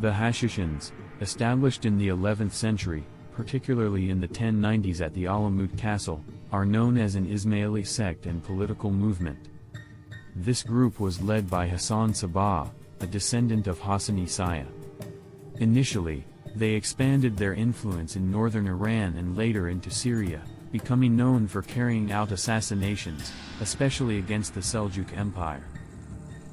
The Hashashins, established in the 11th century, particularly in the 1090s at the Alamut Castle, are known as an Ismaili sect and political movement. This group was led by Hasan Sabbah, a descendant of Hashashins. Initially, they expanded their influence in northern Iran and later into Syria, becoming known for carrying out assassinations, especially against the Seljuk Empire.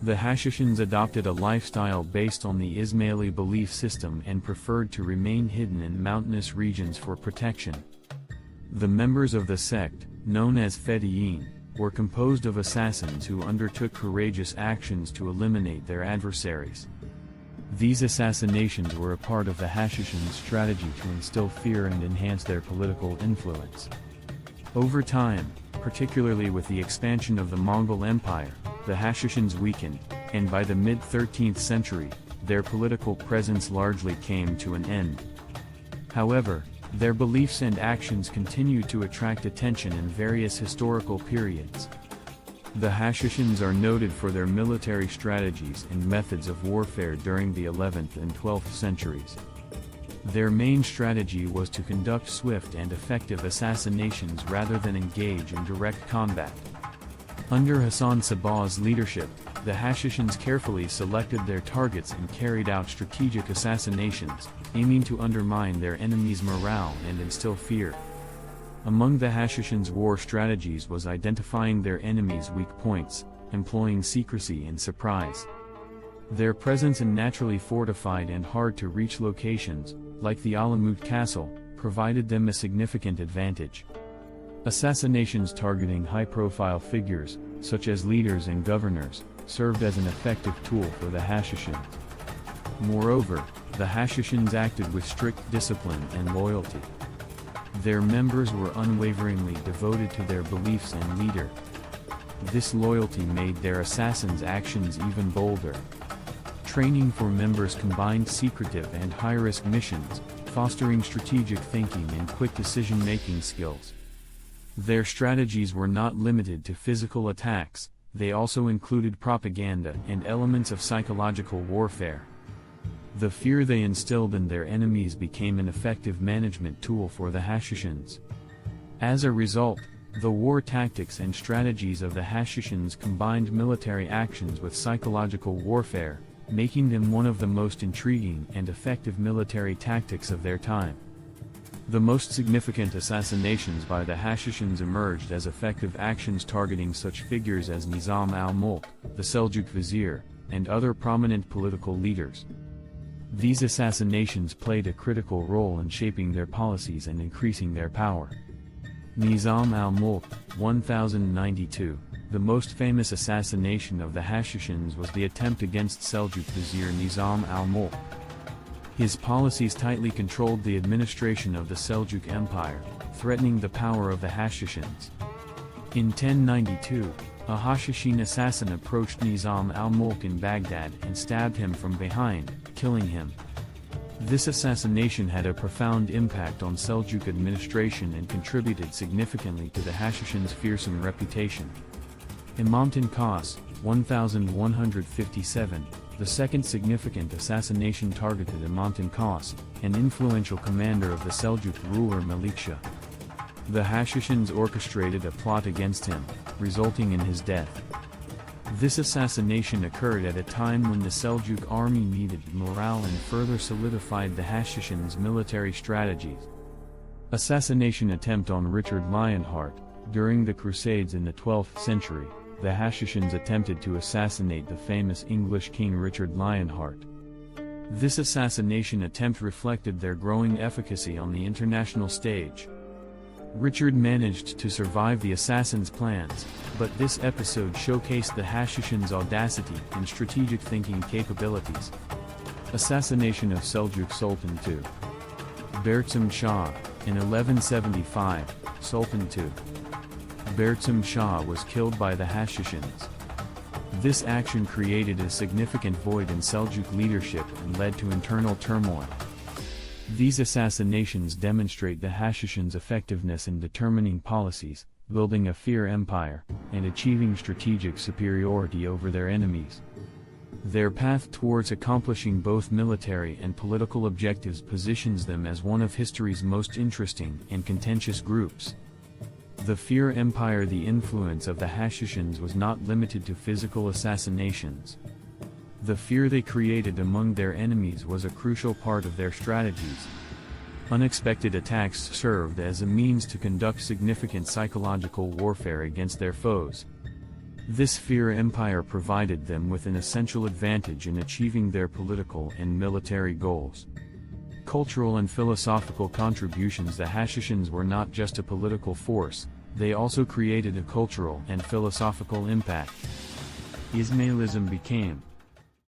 The Hashashins adopted a lifestyle based on the Ismaili belief system and preferred to remain hidden in mountainous regions for protection. The members of the sect, known as Fedayeen, were composed of assassins who undertook courageous actions to eliminate their adversaries. These assassinations were a part of the Hashashins' strategy to instill fear and enhance their political influence. Over time, particularly with the expansion of the Mongol Empire, the Hashashins weakened, and by the mid-13th century, their political presence largely came to an end. However, their beliefs and actions continued to attract attention in various historical periods. The Hashashins are noted for their military strategies and methods of warfare during the 11th and 12th centuries. Their main strategy was to conduct swift and effective assassinations rather than engage in direct combat. Under Hasan Sabbah's leadership, the Hashashins carefully selected their targets and carried out strategic assassinations, aiming to undermine their enemies' morale and instill fear. Among the Hashashins' war strategies was identifying their enemies' weak points, employing secrecy and surprise. Their presence in naturally fortified and hard-to-reach locations, like the Alamut Castle, provided them a significant advantage. Assassinations targeting high-profile figures, such as leaders and governors, served as an effective tool for the Hashashins. Moreover, the Hashashins acted with strict discipline and loyalty. Their members were unwaveringly devoted to their beliefs and leader. This loyalty made their assassins' actions even bolder. Training for members combined secretive and high-risk missions, fostering strategic thinking and quick decision-making skills. Their strategies were not limited to physical attacks, they also included propaganda and elements of psychological warfare. The fear they instilled in their enemies became an effective management tool for the Hashashins. As a result, the war tactics and strategies of the Hashashins combined military actions with psychological warfare, making them one of the most intriguing and effective military tactics of their time. The most significant assassinations by the Hashashins emerged as effective actions targeting such figures as Nizam al-Mulk, the Seljuk vizier, and other prominent political leaders. These assassinations played a critical role in shaping their policies and increasing their power. Nizam al-Mulk, 1092. The most famous assassination of the Hashashins was the attempt against Seljuk vizier Nizam al-Mulk. His policies tightly controlled the administration of the Seljuk Empire, threatening the power of the Hashashins. In 1092, a Hashashin assassin approached Nizam al-Mulk in Baghdad and stabbed him from behind, killing him. This assassination had a profound impact on Seljuk administration and contributed significantly to the Hashashins' fearsome reputation. Imamtin Qas, 1157, the second significant assassination targeted Imamtin Qas, an influential commander of the Seljuk ruler Malikshah. The Hashashins orchestrated a plot against him, resulting in his death. This assassination occurred at a time when the Seljuk army needed morale and further solidified the Hashashins' military strategies. Assassination attempt on Richard Lionheart. During the Crusades in the 12th century, the Hashashins attempted to assassinate the famous English king Richard Lionheart. This assassination attempt reflected their growing efficacy on the international stage. Richard managed to survive the assassins' plans, but this episode showcased the Hashashins' audacity and strategic thinking capabilities. Assassination of Seljuk Sultan II. Bertsum Shah, in 1175, Sultan II. Bertsum Shah was killed by the Hashashins. This action created a significant void in Seljuk leadership and led to internal turmoil. These assassinations demonstrate the Hashashins' effectiveness in determining policies, building a fear empire, and achieving strategic superiority over their enemies. Their path towards accomplishing both military and political objectives positions them as one of history's most interesting and contentious groups. The Fear Empire. The influence of the Hashashins was not limited to physical assassinations. The fear they created among their enemies was a crucial part of their strategies. Unexpected attacks served as a means to conduct significant psychological warfare against their foes. This fear empire provided them with an essential advantage in achieving their political and military goals. Cultural and philosophical contributions. The Hashashins were not just a political force, they also created a cultural and philosophical impact. Ismailism became